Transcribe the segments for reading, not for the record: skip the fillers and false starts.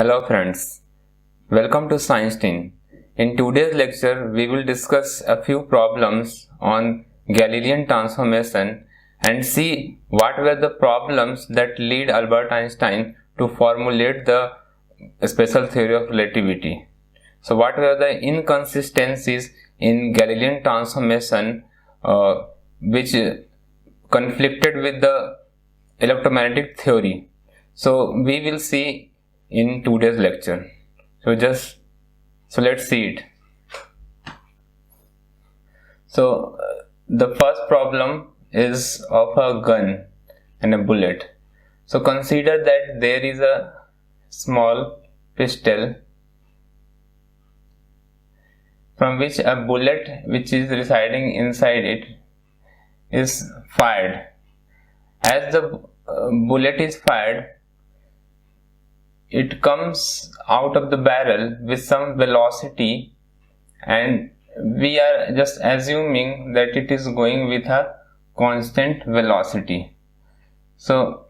Hello friends, welcome to Science Team. In today's lecture, we will discuss a few problems on Galilean transformation and see what were the problems that lead Albert Einstein to formulate the special theory of relativity. So what were the inconsistencies in Galilean transformation which conflicted with the electromagnetic theory. So we will see in today's lecture. So let's see it. So the first problem is of a gun and a bullet. So consider that there is a small pistol from which a bullet which is residing inside it is fired. As the bullet is fired, it comes out of the barrel with some velocity, and we are just assuming that it is going with a constant velocity. So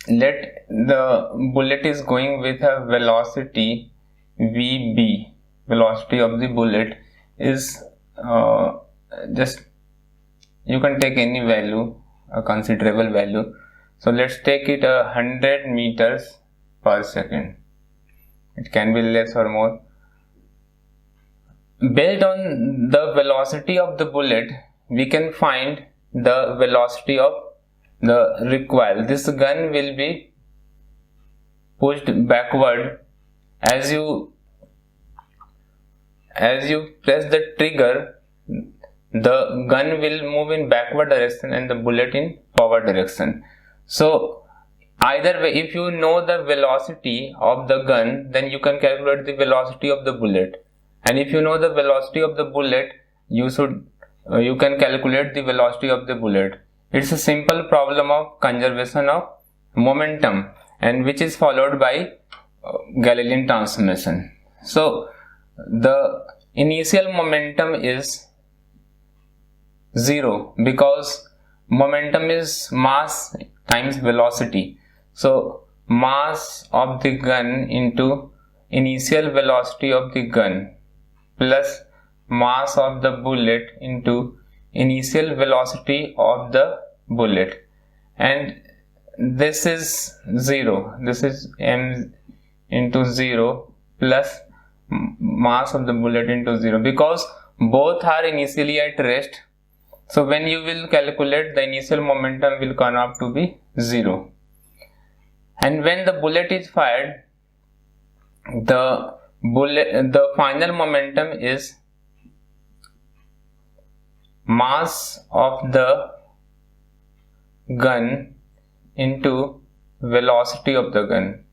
let the bullet is going with a velocity VB. Velocity of the bullet is just, you can take any value, a considerable value. So let's take it 100 meters per second. It can be less or more. Based on the velocity of the bullet, we can find the velocity of the recoil. This gun will be pushed backward as you press the trigger. The gun will move in backward direction and the bullet in forward direction. So either way, if you know the velocity of the gun, then you can calculate the velocity of the bullet, and if you know the velocity of the bullet, you can calculate the velocity of the bullet. It's a simple problem of conservation of momentum, and which is followed by Galilean transformation. So the initial momentum is 0 because momentum is mass times velocity. So mass of the gun into initial velocity of the gun plus mass of the bullet into initial velocity of the bullet, and this is 0. This is m into 0 plus mass of the bullet into 0 because both are initially at rest. So when you will calculate, the initial momentum will come up to be 0. And when the bullet is fired, the final momentum is mass of the gun into velocity of the gun.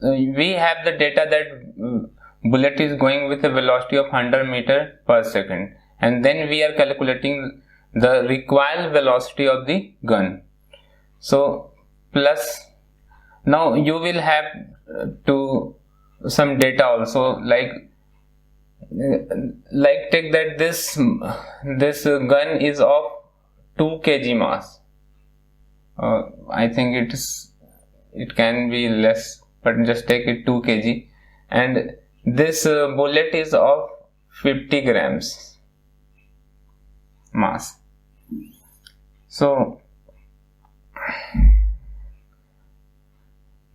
We have the data that bullet is going with a velocity of 100 meters per second, and then we are calculating the recoil velocity of the gun. So plus, now you will have to some data also, like take that this gun is of 2 kg mass. I think it can be less, but just take it 2 kg, and this bullet is of 50 grams mass. So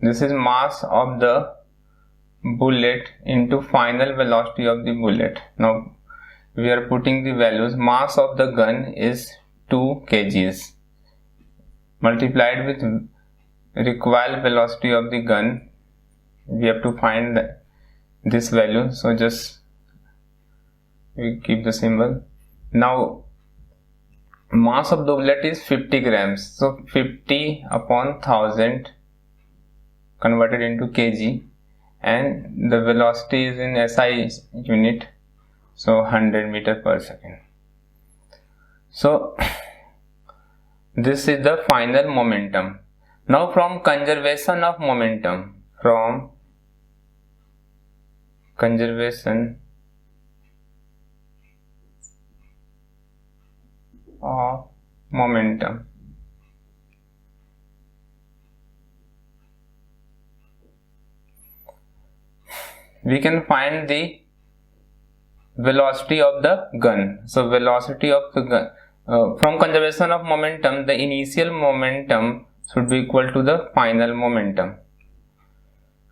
this is mass of the bullet into final velocity of the bullet. Now we are putting the values. Mass of the gun is 2 kgs multiplied with recoil velocity of the gun. We have to find this value, so just we keep the symbol. Now mass of the bullet is 50 grams, so 50 upon 1000 converted into kg, and the velocity is in SI unit, so 100 meters per second. So this is the final momentum. Now from conservation of momentum, of momentum, we can find the velocity of the gun. So velocity of the gun, from conservation of momentum, the initial momentum should be equal to the final momentum.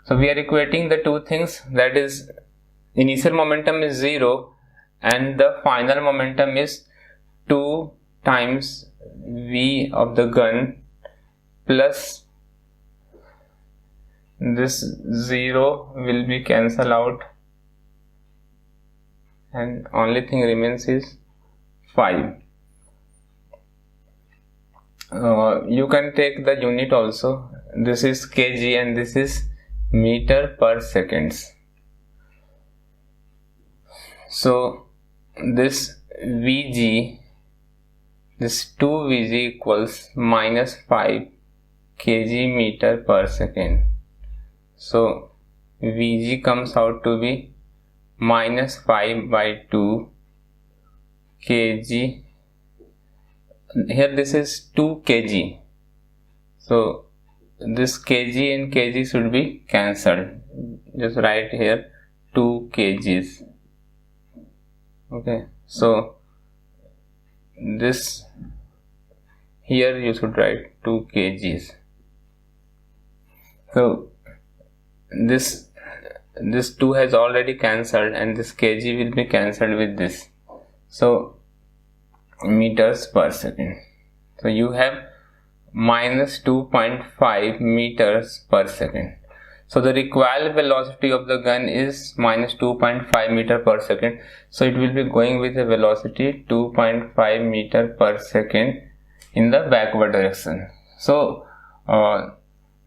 So we are equating the two things, that is initial momentum is 0 and the final momentum is 2 times v of the gun plus this 0 will be cancelled out and only thing remains is 5. You can take the unit also. This is kg and this is meter per seconds. So this Vg, this 2 Vg equals minus 5 kg meter per second. So Vg comes out to be minus 5 by 2 kg. Here this is 2 kg. So this kg and kg should be cancelled. Just write here 2 kgs. Okay, so this here you should write 2 kgs. So this 2 has already cancelled and this kg will be cancelled with this. So meters per second. So you have minus 2.5 meters per second. So the required velocity of the gun is minus 2.5 meter per second. So it will be going with a velocity 2.5 meter per second in the backward direction. So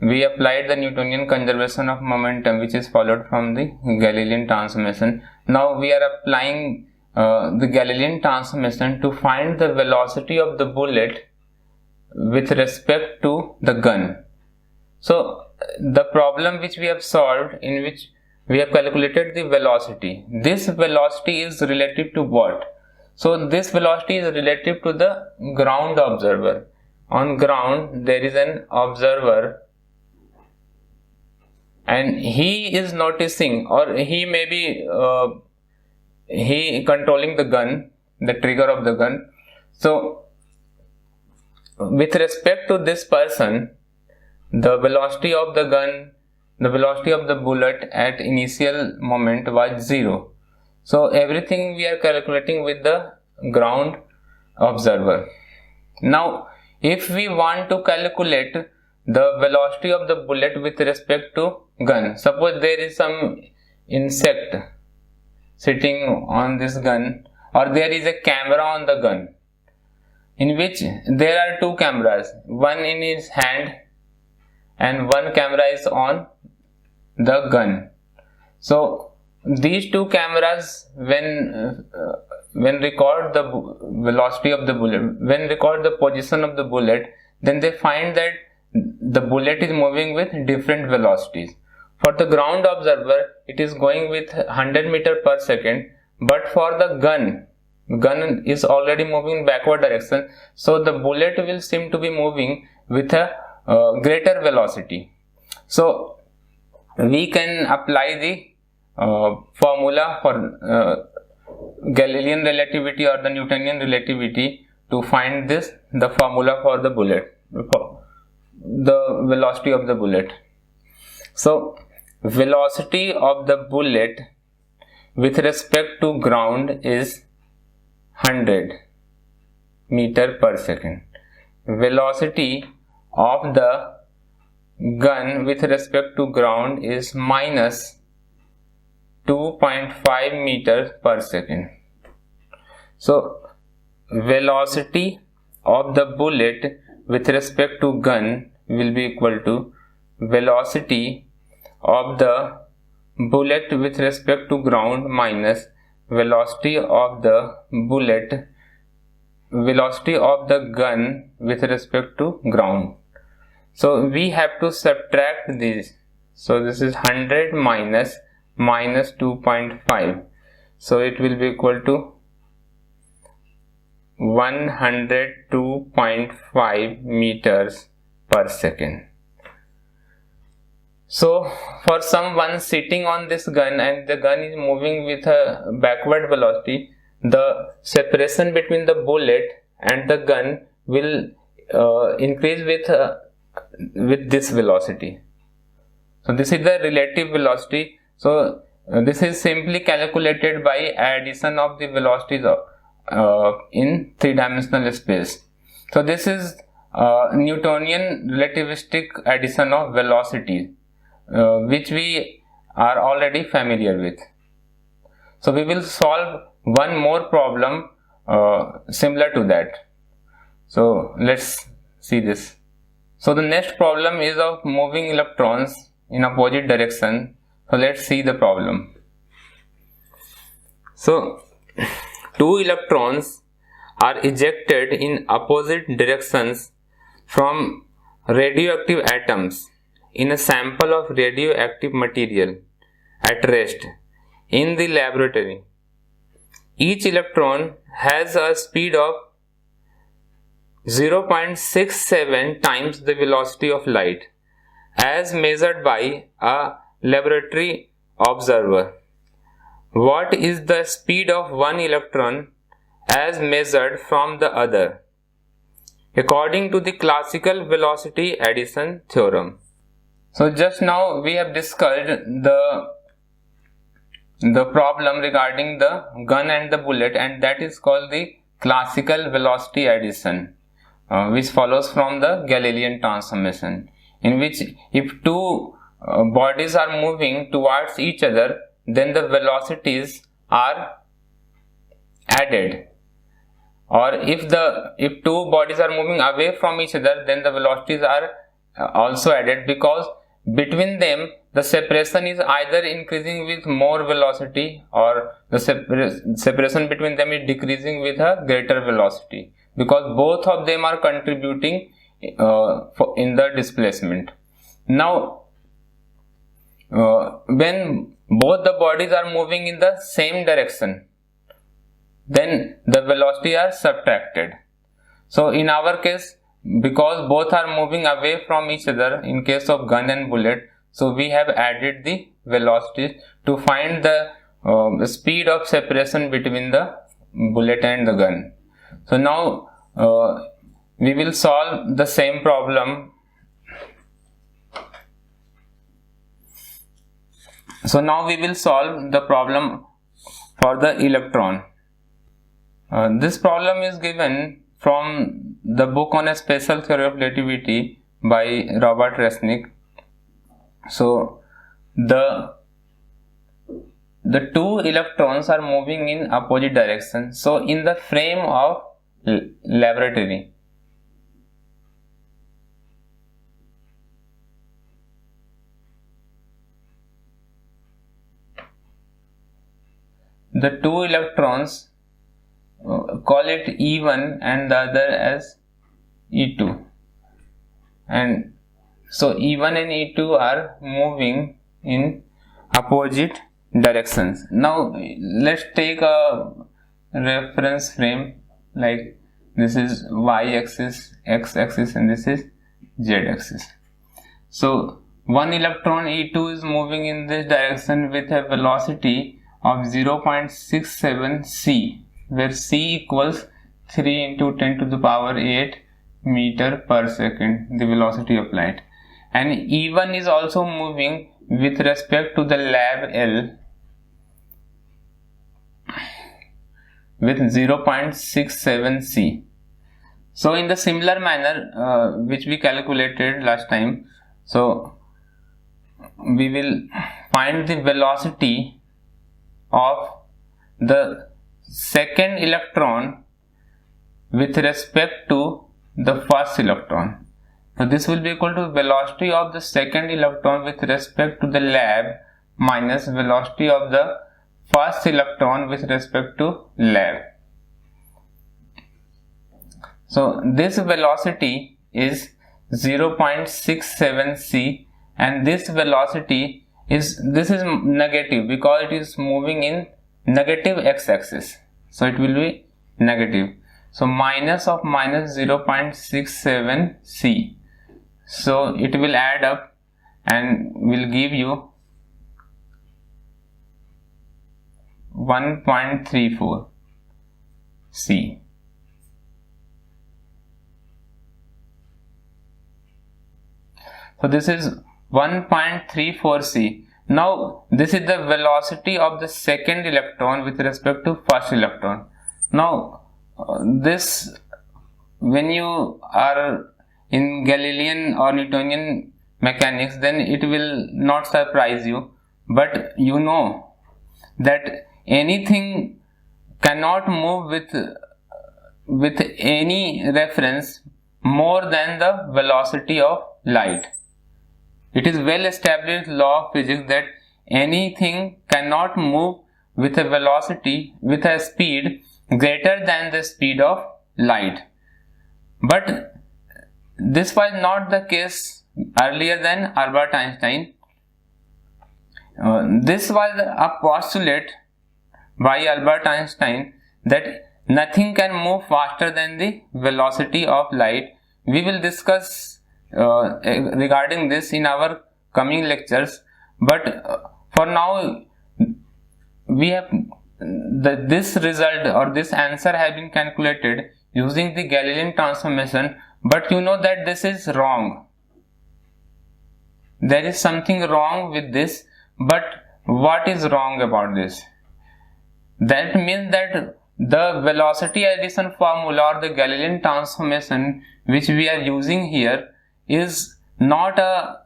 we applied the Newtonian conservation of momentum, which is followed from the Galilean transformation. Now we are applying the Galilean transformation to find the velocity of the bullet with respect to the gun. So the problem which we have solved, in which we have calculated the velocity, this velocity is relative to what? So this velocity is relative to the ground observer. On ground there is an observer and he is noticing, or he may be he controlling the gun, the trigger of the gun. So with respect to this person, the velocity of the gun, the velocity of the bullet at initial moment was 0. So everything we are calculating with the ground observer. Now if we want to calculate the velocity of the bullet with respect to gun, suppose there is some insect sitting on this gun, or there is a camera on the gun, in which there are two cameras, one in his hand and one camera is on the gun. So these two cameras when record the velocity of the bullet, when record the position of the bullet, then they find that the bullet is moving with different velocities. For the ground observer it is going with 100 meter per second, but for the gun is already moving in backward direction, so the bullet will seem to be moving with a greater velocity. So we can apply the formula for Galilean relativity or the Newtonian relativity to find this, the formula for the bullet, for the velocity of the bullet. So velocity of the bullet with respect to ground is 100 meter per second. Velocity of the gun with respect to ground is minus 2.5 meters per second. So velocity of the bullet with respect to gun will be equal to velocity of the bullet with respect to ground minus velocity of the bullet, velocity of the gun with respect to ground. So we have to subtract this. So this is 100 minus 2.5. So it will be equal to 102.5 meters per second. So for someone sitting on this gun and the gun is moving with a backward velocity, the separation between the bullet and the gun will increase with this velocity. So this is the relative velocity. So this is simply calculated by addition of the velocities in three-dimensional space. So this is Newtonian relativistic addition of velocity, which we are already familiar with. So we will solve one more problem similar to that. So let's see this. So the next problem is of moving electrons in opposite direction. So let's see the problem. So two electrons are ejected in opposite directions from radioactive atoms in a sample of radioactive material at rest in the laboratory. Each electron has a speed of 0.67 times the velocity of light as measured by a laboratory observer. What is the speed of one electron as measured from the other, according to the classical velocity addition theorem? So just now we have discussed the problem regarding the gun and the bullet, and that is called the classical velocity addition, which follows from the Galilean transformation, in which if two bodies are moving towards each other, then the velocities are added, or if two bodies are moving away from each other, then the velocities are also added, because between them the separation is either increasing with more velocity or the separation between them is decreasing with a greater velocity, because both of them are contributing in the displacement. Now when both the bodies are moving in the same direction, then the velocity are subtracted. So in our case, because both are moving away from each other in case of gun and bullet, so we have added the velocities to find the speed of separation between the bullet and the gun. So now we will solve the same problem. So now we will solve the problem for the electron. This problem is given from the book on a special theory of relativity by Robert Resnick. So the two electrons are moving in opposite direction. So in the frame of laboratory, the two electrons, call it E1 and the other as E2, and so E1 and E2 are moving in opposite directions. Now let's take a reference frame, like this is Y axis, X axis, and this is Z axis. So one electron E2 is moving in this direction with a velocity of 0.67 c, where c equals 3 into 10 to the power 8 meter per second, the velocity of light. And E1 is also moving with respect to the lab L with 0.67 c. So in the similar manner which we calculated last time, so we will find the velocity of the second electron with respect to the first electron. So this will be equal to velocity of the second electron with respect to the lab minus velocity of the first electron with respect to lab. So this velocity is 0.67 c, and this velocity is negative because it is moving in negative x-axis, so it will be negative. So minus of minus 0.67 c, so it will add up and will give you 1.34 C. So this is 1.34 C. Now this is the velocity of the second electron with respect to first electron. Now this, when you are in Galilean or Newtonian mechanics, then it will not surprise you, but you know that anything cannot move with any reference more than the velocity of light. It is well established law of physics that anything cannot move with a velocity, with a speed greater than the speed of light. But this was not the case earlier than Albert Einstein. This was a postulate by Albert Einstein that nothing can move faster than the velocity of light. We will discuss regarding this in our coming lectures, but for now we have this result or this answer has been calculated using the Galilean transformation, but you know that this is wrong. There is something wrong with this, but what is wrong about this? That means that the velocity addition formula or the Galilean transformation which we are using here is not a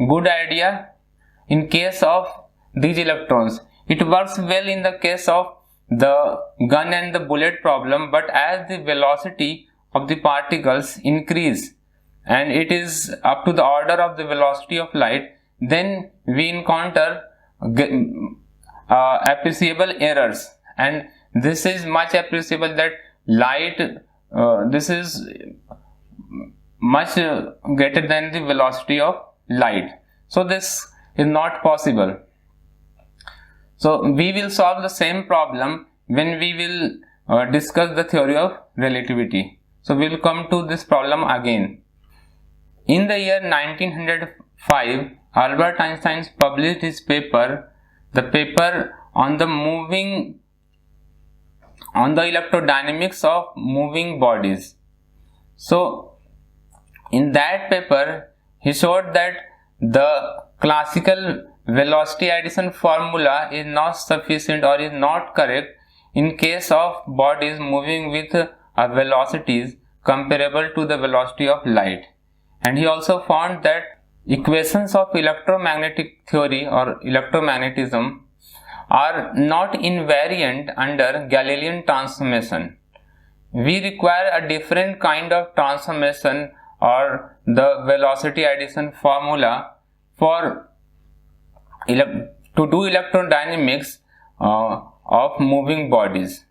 good idea in case of these electrons. It works well in the case of the gun and the bullet problem, but as the velocity of the particles increase and it is up to the order of the velocity of light, then we encounter appreciable errors, and this is much appreciable that light this is much greater than the velocity of light. So this is not possible. So we will solve the same problem when we will discuss the theory of relativity. So we will come to this problem again. In the year 1905, Albert Einstein published his paper, the paper on the electrodynamics of moving bodies. So in that paper, he showed that the classical velocity addition formula is not sufficient or is not correct in case of bodies moving with velocities comparable to the velocity of light. And he also found that equations of electromagnetic theory or electromagnetism are not invariant under Galilean transformation. We require a different kind of transformation or the velocity addition formula for to do electrodynamics of moving bodies.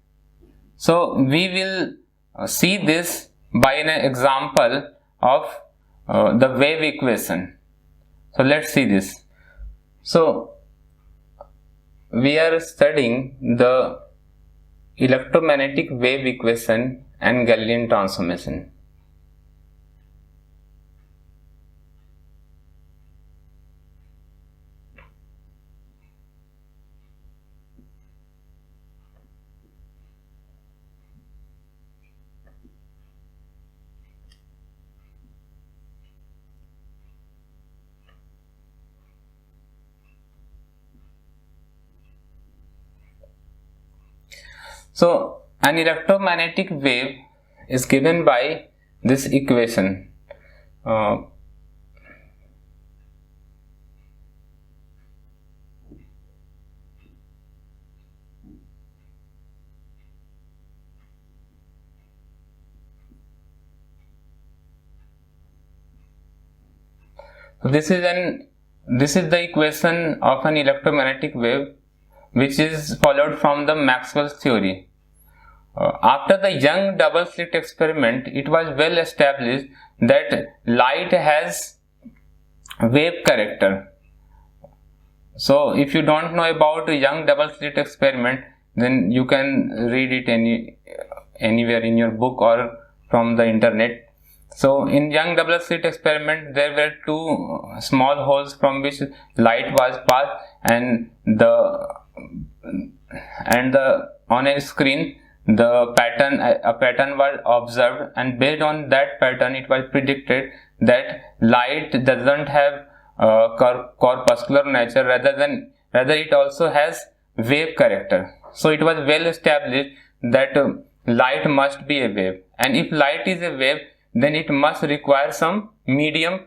So we will see this by an example of the wave equation. So let's see this. So we are studying the electromagnetic wave equation and Galilean transformation. So an electromagnetic wave is given by this equation. This is the equation of an electromagnetic wave, which is followed from the Maxwell's theory. After the Young double slit experiment, it was well established that light has wave character. So if you don't know about the Young double slit experiment, then you can read it anywhere in your book or from the internet. So in young double slit experiment, there were two small holes from which light was passed, and on a screen a pattern was observed, and based on that pattern it was predicted that light doesn't have corpuscular nature, rather it also has wave character. So it was well established that light must be a wave, and if light is a wave, then it must require some medium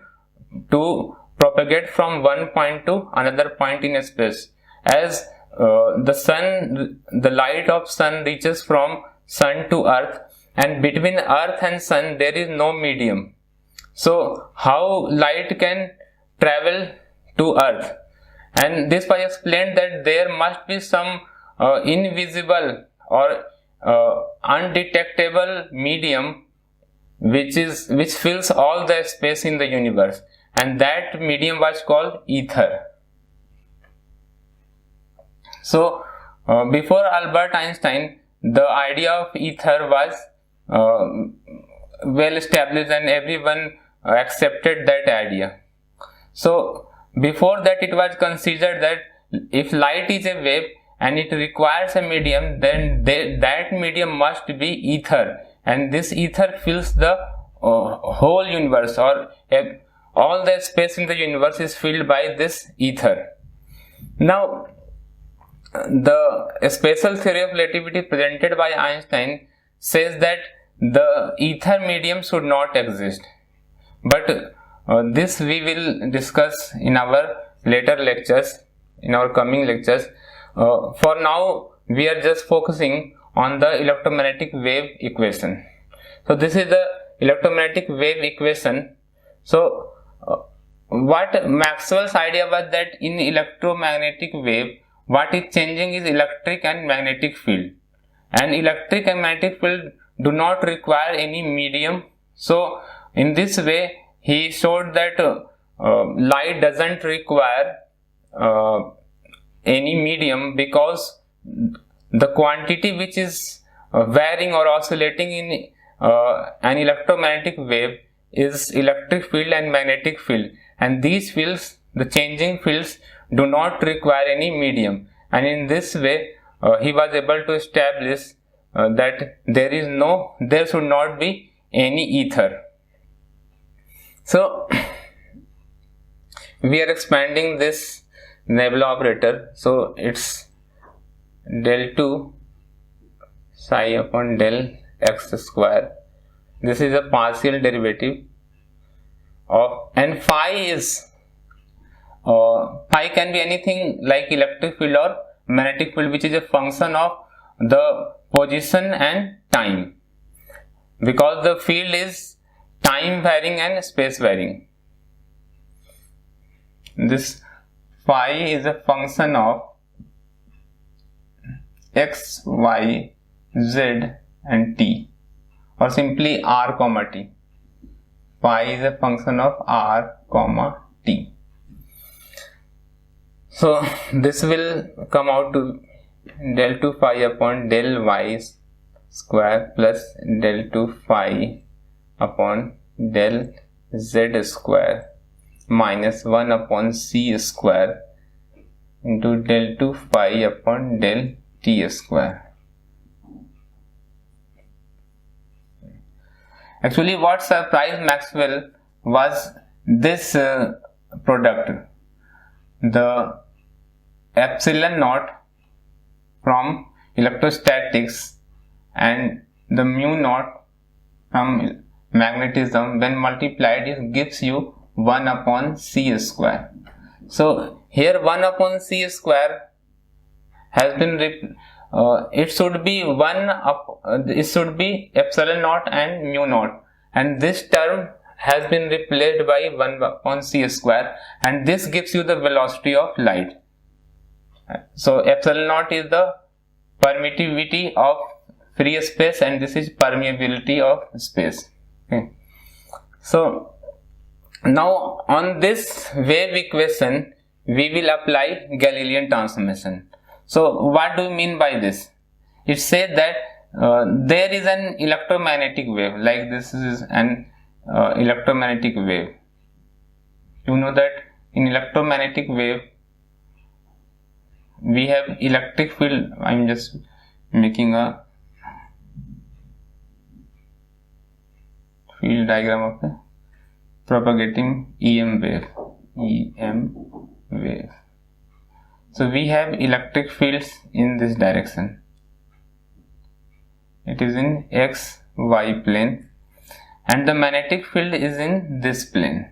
to propagate from one point to another point in space. As the light of sun reaches from sun to earth, and between earth and sun there is no medium. So how light can travel to earth? And this was explained that there must be some invisible or undetectable medium which fills all the space in the universe, and that medium was called ether. So before Albert Einstein, the idea of ether was well established, and everyone accepted that idea. So before that, it was considered that if light is a wave and it requires a medium, then that medium must be ether, and this ether fills the whole universe, or all the space in the universe is filled by this ether. Now, the special theory of relativity presented by Einstein says that the ether medium should not exist, but this we will discuss in our later lectures, in our coming lectures. For now, we are just focusing on the electromagnetic wave equation. So this is the electromagnetic wave equation. So what Maxwell's idea was that in electromagnetic wave, what is changing is electric and magnetic field, and electric and magnetic field do not require any medium. So in this way, he showed that light doesn't require any medium, because the quantity which is varying or oscillating in an electromagnetic wave is electric field and magnetic field, and these fields, the changing fields, do not require any medium. And in this way he was able to establish that there should not be any ether. So we are expanding this nebula operator, so it's del 2 psi upon del x square. This is a partial derivative of, and phi can be anything like electric field or magnetic field, which is a function of the position and time, because the field is time varying and space varying. This phi is a function of x, y, z and t, or simply r comma t. Phi is a function of r comma t. So this will come out to del 2 phi upon del y square plus del 2 phi upon del z square minus 1 upon c square into del 2 phi upon del t square. Actually, what surprised Maxwell was this product, the epsilon naught from electrostatics and the mu naught from magnetism, when multiplied, it gives you 1 upon c square. So here 1 upon c square has been it should be epsilon naught and mu naught, and this term has been replaced by 1 upon c square, and this gives you the velocity of light. So epsilon naught is the permittivity of free space, and this is permeability of space. Okay. So now on this wave equation we will apply Galilean transformation. So what do you mean by this? It says that there is an electromagnetic wave, like this is an electromagnetic wave. You know that in electromagnetic wave we have electric field. I'm just making a field diagram of a propagating EM wave. So we have electric fields in this direction. It is in XY plane, and the magnetic field is in this plane.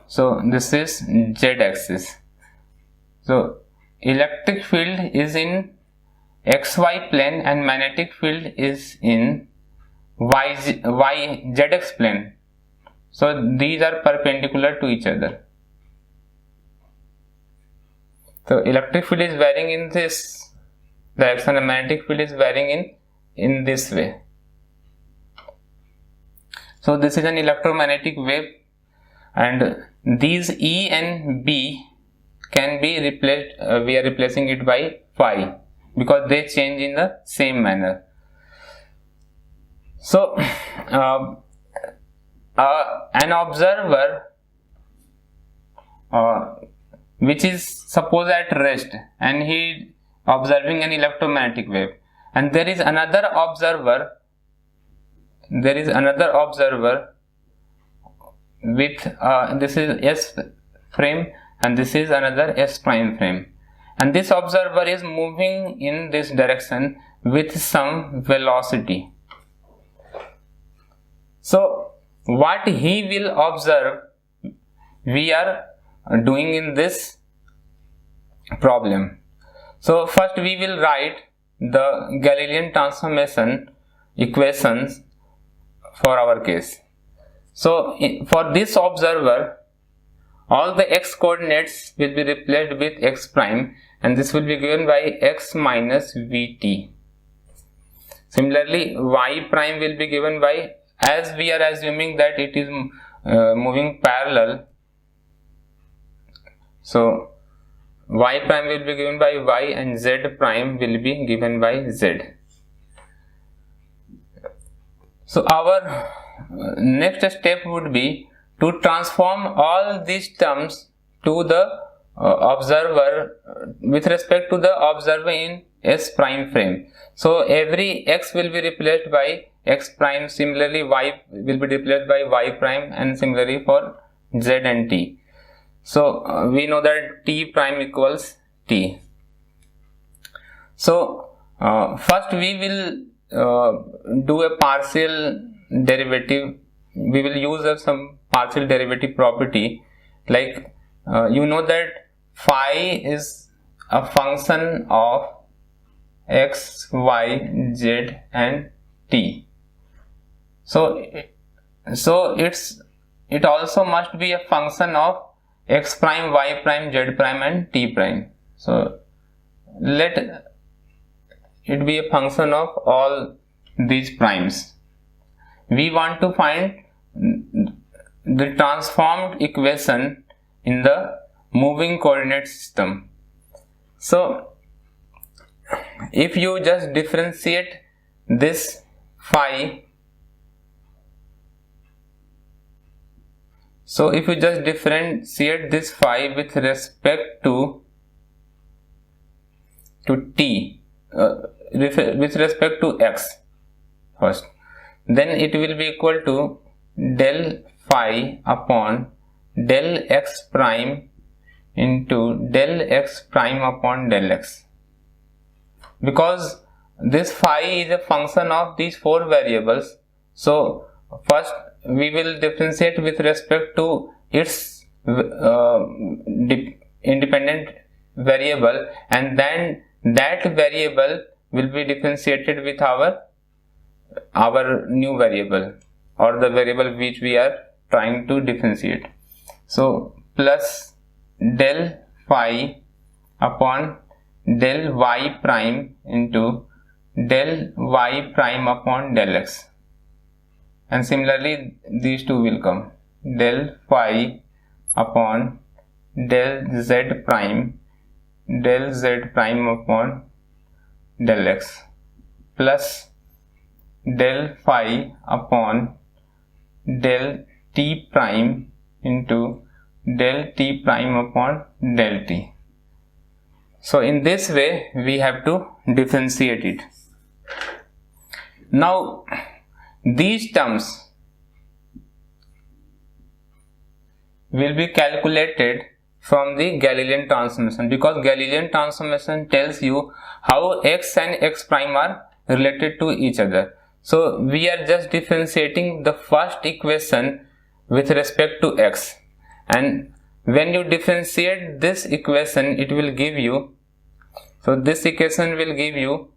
So this is Z axis. So electric field is in XY plane and magnetic field is in ZX plane. So these are perpendicular to each other. So electric field is varying in this direction and magnetic field is varying in this way. So this is an electromagnetic wave, and these E and B can be replaced, we are replacing it by phi because they change in the same manner. So an observer which is suppose at rest and he observing an electromagnetic wave, and there is another observer with this is S frame and this is another S prime frame, and this observer is moving in this direction with some velocity. So what he will observe we are doing in this problem. So first we will write the Galilean transformation equations for our case. So for this observer all the x coordinates will be replaced with x prime, and this will be given by x minus vt. Similarly y prime will be given by, as we are assuming that it is moving parallel, so y prime will be given by y and z prime will be given by z. So our next step would be to transform all these terms to the observer with respect to the observer in S prime frame. So every x will be replaced by x prime, similarly y will be replaced by y prime, and similarly for z and t. So we know that t prime equals t. So first we will do a partial derivative. We will use some partial derivative property, like you know that phi is a function of x, y, z and t. So it also must be a function of x prime, y prime, z prime and t prime. So let it be a function of all these primes. We want to find the transformed equation in the moving coordinate system. So if you just differentiate this phi, so if you just differentiate this phi with respect to t, with respect to x first, then it will be equal to del phi upon del x prime into del x prime upon del x, because this phi is a function of these four variables. So first we will differentiate with respect to its independent variable, and then that variable will be differentiated with our new variable or the variable which we are trying to differentiate. So plus del phi upon del y prime into del y prime upon del x, and similarly these two will come del phi upon del z prime upon del x plus del phi upon del t prime into del t prime upon del t. So in this way we have to differentiate it. Now these terms will be calculated from the Galilean transformation, because Galilean transformation tells you how x and x prime are related to each other. So we are just differentiating the first equation with respect to x, and when you differentiate this equation it will give you, so this equation will give you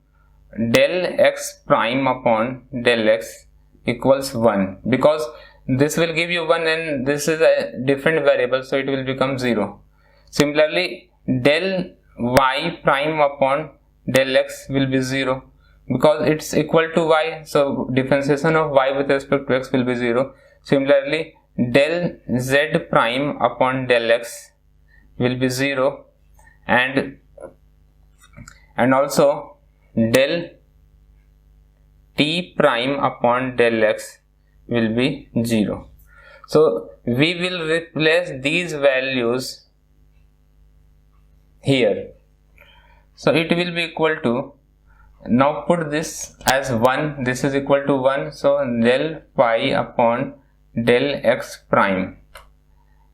del x prime upon del x equals 1, because this will give you 1 and this is a different variable, so it will become 0. Similarly, del y prime upon del x will be 0 because it's equal to y, so differentiation of y with respect to x will be 0. Similarly, del z prime upon del x will be 0, and also del t prime upon del x will be 0. So we will replace these values here. So it will be equal to, now put this as 1, this is equal to 1, so del phi upon del x prime,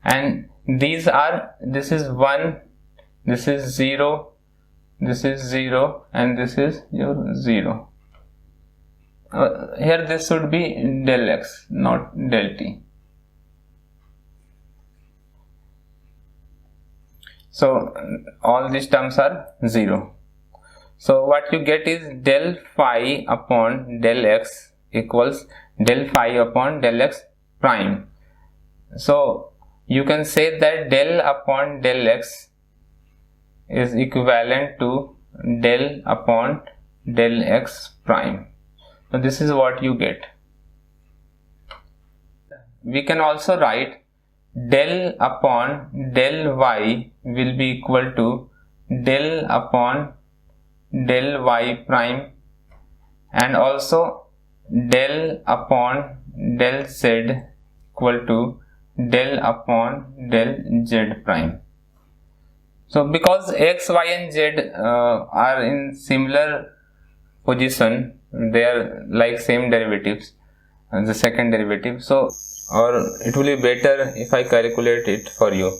and these are, this is 1, this is 0, this is 0, and this is your 0. Here this should be del x, not del t. So all these terms are 0. So what you get is del phi upon del x equals del phi upon del x prime. So you can say that del upon del x is equivalent to del upon del x prime. So this is what you get. We can also write del upon del y will be equal to del upon del y prime, and also del upon del z equal to del upon del z prime. So because x, y and z are in similar position, they are like same derivatives, and the second derivative, so or it will be better if I calculate it for you.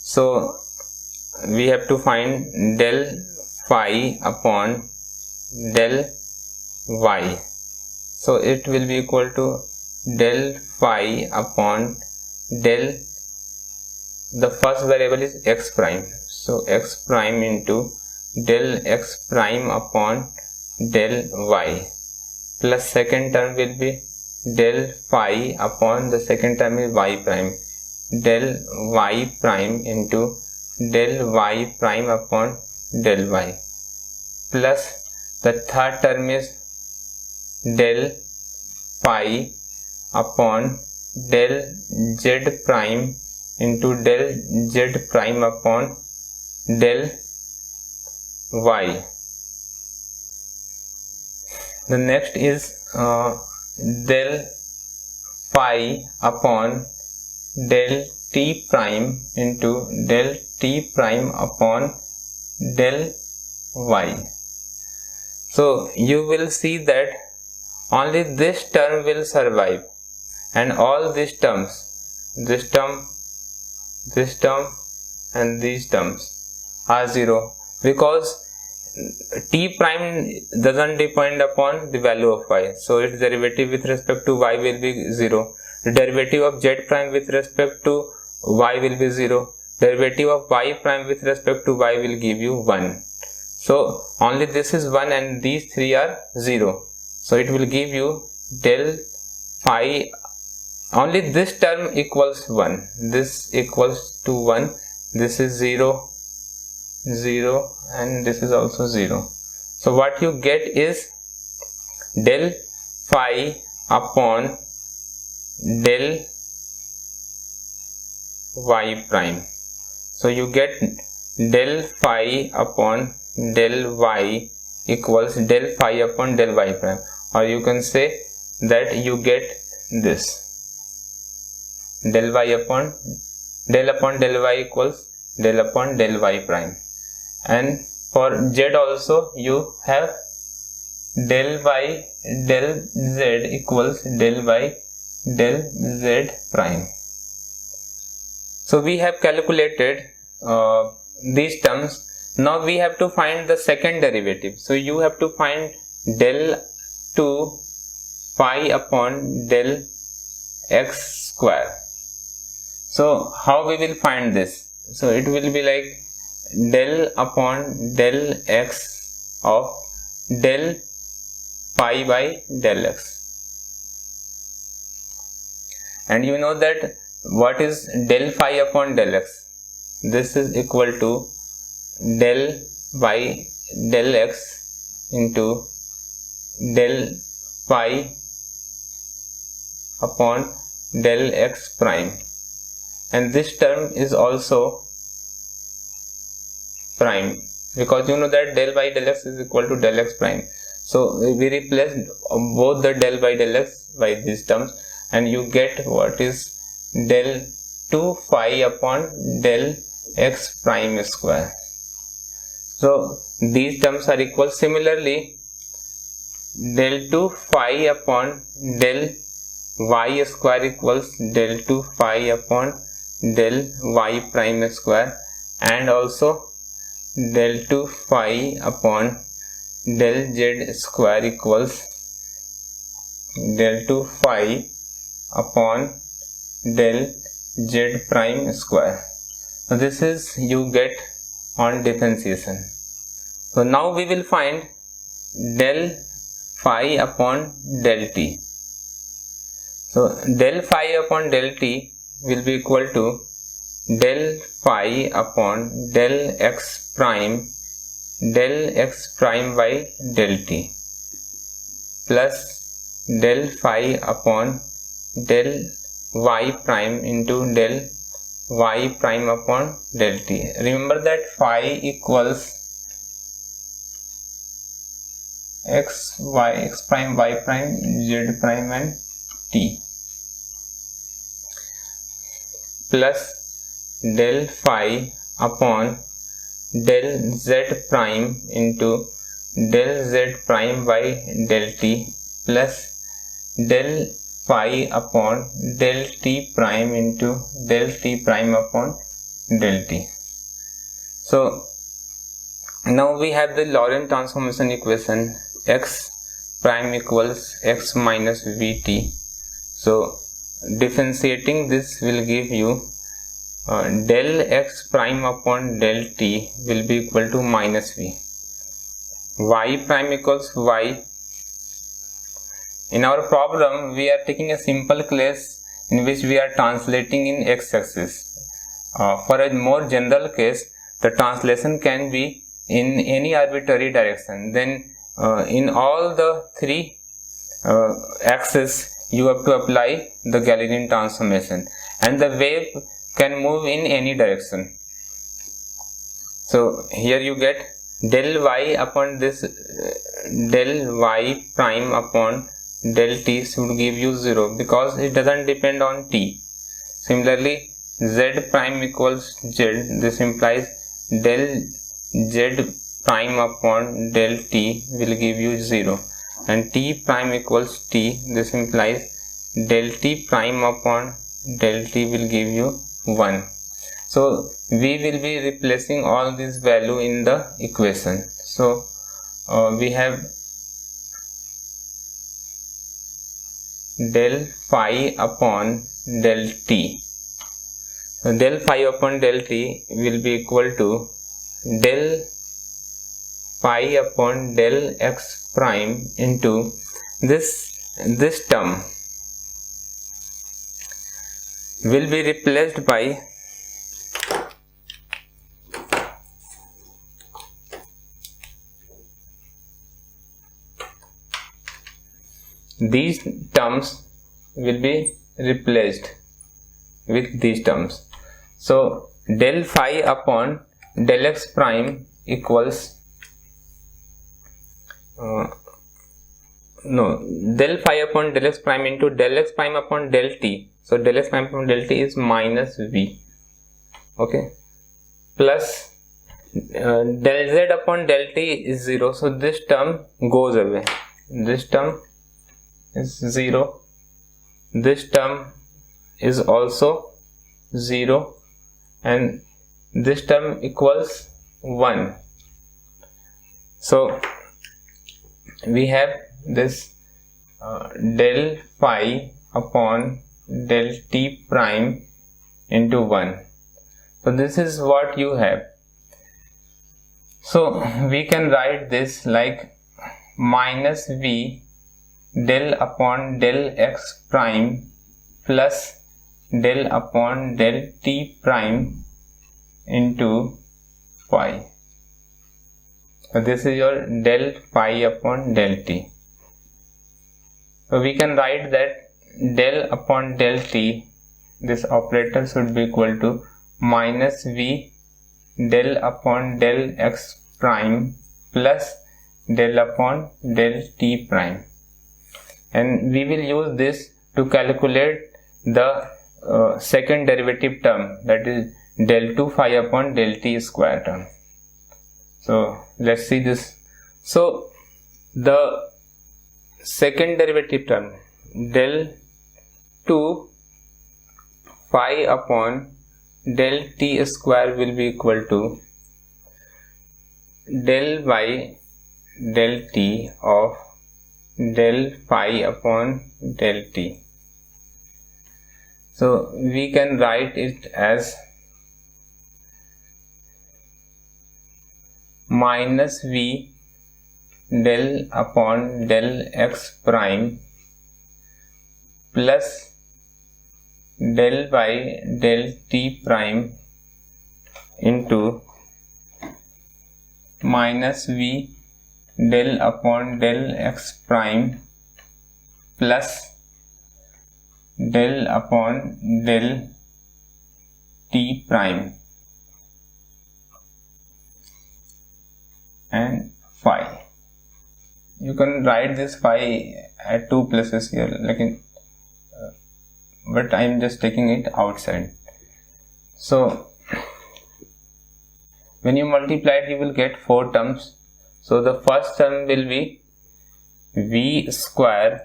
So we have to find del phi upon del y, so it will be equal to del phi upon del, the first variable is x prime, so x prime into del x prime upon del y, plus second term will be del phi upon the second term is y prime, del y prime into del y prime upon del y, plus the third term is del phi upon del z prime into del z prime upon del y. The next is del phi upon del t prime into del t prime upon del y. So you will see that only this term will survive, and all these terms, this term, this term and these terms are 0, because t prime doesn't depend upon the value of y, so its derivative with respect to y will be 0. The derivative of z prime with respect to y will be 0. Derivative of y prime with respect to y will give you 1. So only this is 1 and these three are 0. So it will give you del phi, only this term equals 1, this equals to 1, this is 0, 0 and this is also 0. So what you get is del phi upon del y prime. So you get del phi upon del y equals del phi upon del y prime. or you can say that you get this del upon del y equals del upon del y prime. And for z also you have del y del z equals del y del z prime. So we have calculated these terms. Now we have to find the second derivative. So you have to find del 2 phi upon del x square. So how we will find this? So it will be like del upon del x of del phi by del x. And you know that what is del phi upon del x? This is equal to del by del x into del phi upon del x prime, and this term is also prime because you know that del by del x is equal to del x prime. So we replace both the del by del x by these terms, and you get what is del 2 phi upon del x prime square. So these terms are equal. Similarly, del 2 phi upon del y square equals del 2 phi upon del y prime square, and also del 2 phi upon del z square equals del 2 phi upon del z prime square. So this is you get on differentiation. So now we will find del phi upon del t. So del phi upon del t will be equal to del phi upon del x prime by del t plus del phi upon del y prime into del y prime upon del t. Remember that phi equals x prime, y prime, z prime and t plus del phi upon del z prime into del z prime by del t plus del phi upon del t prime into del t prime upon del t. So now we have the Lorentz transformation equation x prime equals x minus vt. So differentiating this will give you del x prime upon del t will be equal to minus v. Y prime equals y. In our problem, we are taking a simple case in which we are translating in x-axis. For a more general case, the translation can be in any arbitrary direction. Then in all the three axes, you have to apply the Galilean transformation, and the wave can move in any direction. So here you get del y upon this del y prime upon del t should give you 0 because it doesn't depend on t. Similarly, z prime equals z. This implies del z prime upon del t will give you 0, and t prime equals t. This implies del t prime upon del t will give you 1. So we will be replacing all this value in the equation. So we have del phi upon del t. So del phi upon del t will be equal to del phi upon del x prime into this term will be replaced by these terms will be replaced with these terms. So del phi upon del x prime equals del phi upon del x prime into del x prime upon del t. So del x prime upon del t is minus v, okay, plus del z upon del t is 0. So this term goes away. This term is 0. This term is also 0, and this term equals 1. So we have this del phi upon del t prime into 1. So this is what you have. So we can write this like minus v del upon del x prime plus del upon del t prime into phi. So this is your del phi upon del t. So we can write that del upon del t, this operator should be equal to minus v del upon del x prime plus del upon del t prime, and we will use this to calculate the second derivative term, that is del 2 phi upon del t square term. So let's see this. So the second derivative term del 2 phi upon del t square will be equal to del by del t of del phi upon del t. So we can write it as minus v del upon del x prime plus del by del t prime into minus v del upon del x prime plus del upon del t prime and phi. You can write this phi at two places here, but I am just taking it outside. So when you multiply it, you will get 4 terms. So the first term will be v square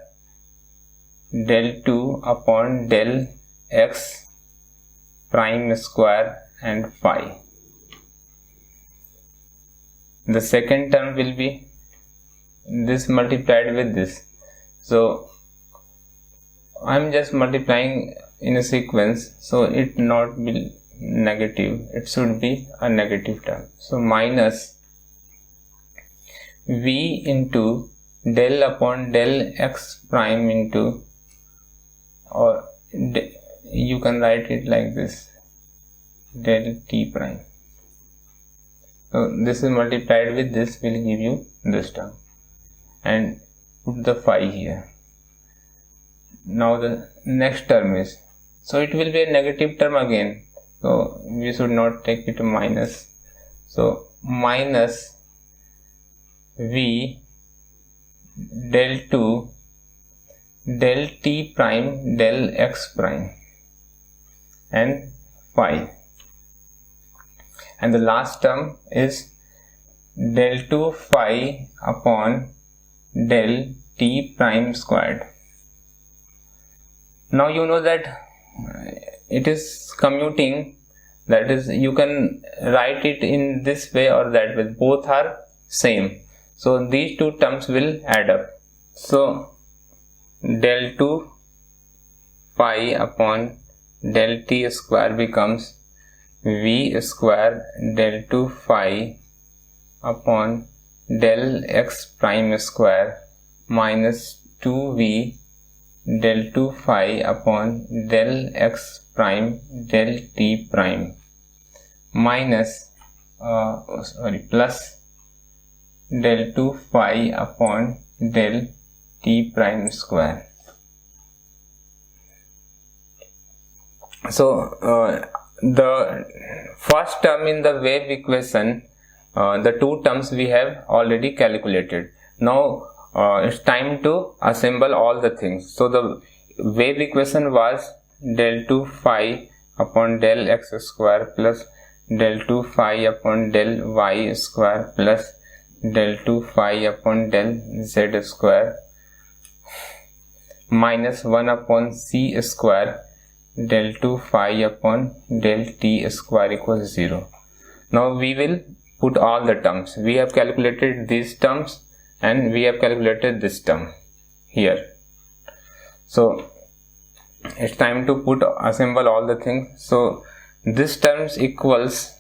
del 2 upon del x prime square and phi. The second term will be this multiplied with this. So I am just multiplying in a sequence, so it not be negative, it should be a negative term. So minus v into del upon del x prime into, or you can write it like this, del t prime. So this is multiplied with this will give you this term, and put the phi here. Now the next term is, so it will be a negative term again, so we should not take it to minus. So minus v del 2 del t prime del x prime and phi, and the last term is del 2 phi upon del t prime squared. Now you know that it is commuting, that is you can write it in this way or that way, both are same. So these two terms will add up. So del 2 pi upon del t square becomes v square del 2 phi upon del x prime square minus 2v del 2 phi upon del x prime del t prime minus plus del 2 phi upon del t prime square. So the first term in the wave equation, the two terms we have already calculated. Now it's time to assemble all the things. So the wave equation was del 2 phi upon del x square plus del 2 phi upon del y square plus del 2 phi upon del z square minus 1 upon c square del 2 phi upon del t square equals 0. Now we will put all the terms. We have calculated these terms and we have calculated this term here. So it's time to assemble all the things. So this terms equals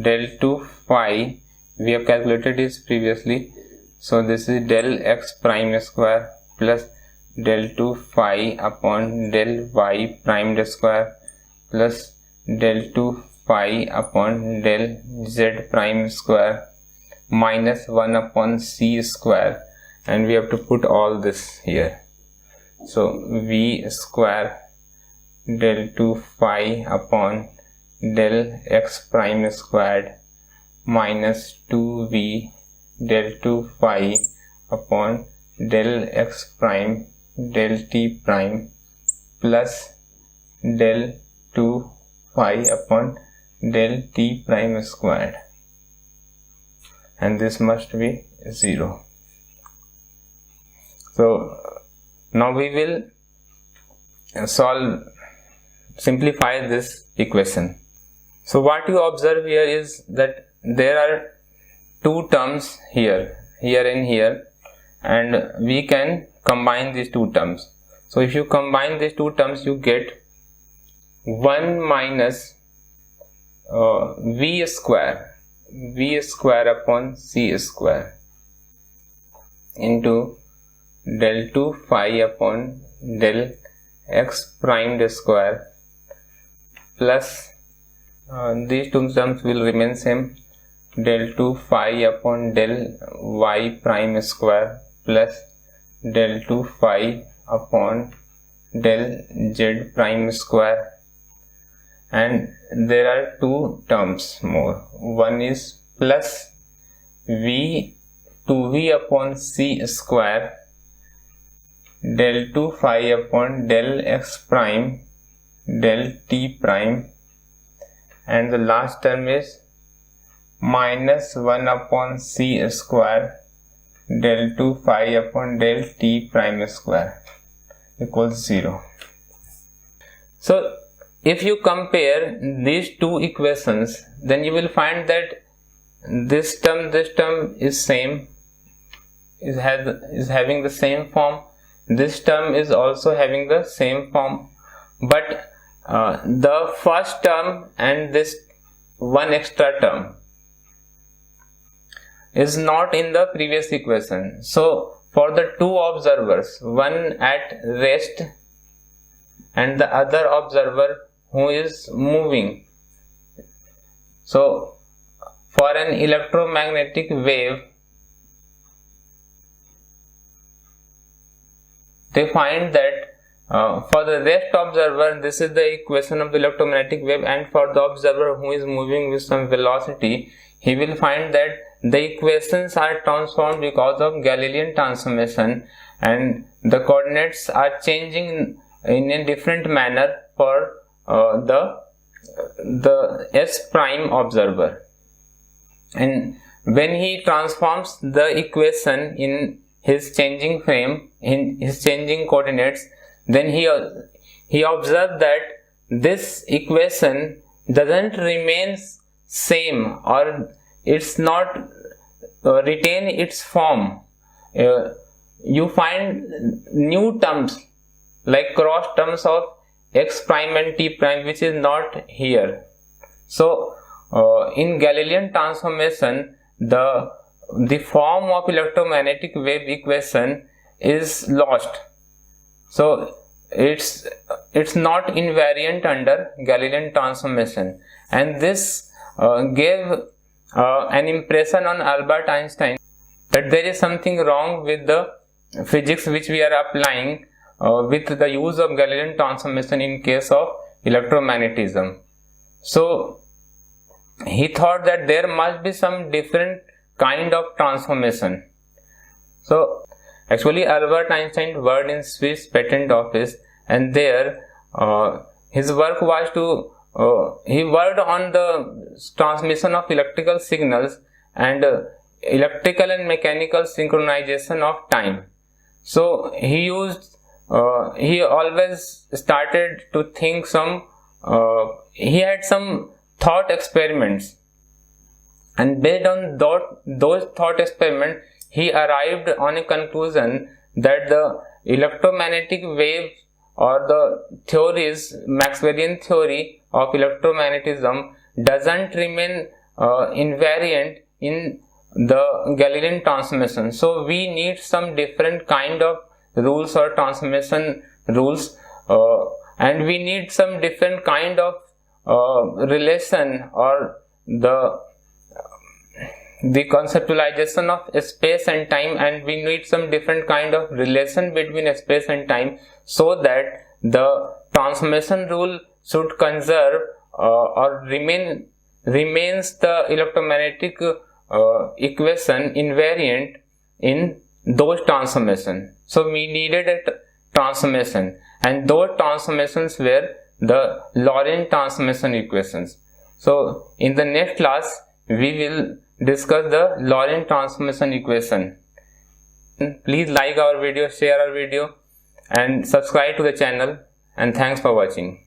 del 2 phi, we have calculated this previously. So this is del x prime square plus del 2 phi upon del y prime square plus del 2 phi upon del z prime square minus 1 upon c square, and we have to put all this here. So v square del 2 phi upon del x prime squared minus 2v del 2 phi upon del x prime del t prime plus del 2 phi upon del t prime squared, and this must be 0. So now we will simplify this equation. So what you observe here is that there are two terms here and here, and we can combine these two terms. So if you combine these two terms, you get 1 minus v square upon c square into del 2 phi upon del x prime square plus these two terms will remain same, del 2 phi upon del y prime square plus del 2 phi upon del z prime square, and there are two terms more. One is plus v 2v upon c square del 2 phi upon del x prime del t prime, and the last term is minus 1 upon c square del 2 phi upon del t prime square equals 0. So if you compare these two equations, then you will find that this term is same, is having the same form. This term is also having the same form, but the first term and this one extra term is not in the previous equation. So for the two observers, one at rest and the other observer who is moving, so for an electromagnetic wave, they find that for the rest observer, this is the equation of the electromagnetic wave, and for the observer who is moving with some velocity, he will find that the equations are transformed because of Galilean transformation, and the coordinates are changing in a different manner for the S prime observer. And when he transforms the equation in his changing frame, in his changing coordinates, then he observed that this equation doesn't remain same, or it's not retain its form. You find new terms like cross terms of x prime and t prime, which is not here. So in Galilean transformation, the form of electromagnetic wave equation is lost. So it's not invariant under Galilean transformation, and this gave an impression on Albert Einstein that there is something wrong with the physics which we are applying with the use of Galilean transformation in case of electromagnetism. So he thought that there must be some different kind of transformation. So Actually, Albert Einstein worked in Swiss patent office, and there his work was to he worked on the transmission of electrical signals and electrical and mechanical synchronization of time. So he always started to think he had some thought experiments, and based on those thought experiments he arrived on a conclusion that the electromagnetic wave or the theories, Maxwellian theory of electromagnetism, doesn't remain invariant in the Galilean transmission. So we need some different kind of rules or transmission rules, and we need some different kind of relation or the conceptualization of space and time, and we need some different kind of relation between space and time, so that the transmission rule should conserve or remains the electromagnetic equation invariant in those transformations. So we needed a transformation, and those transformations were the Lorentz transformation equations. So in the next class we will discuss the Lorentz transformation equation. Please like our video, share our video, and subscribe to the channel, and thanks for watching.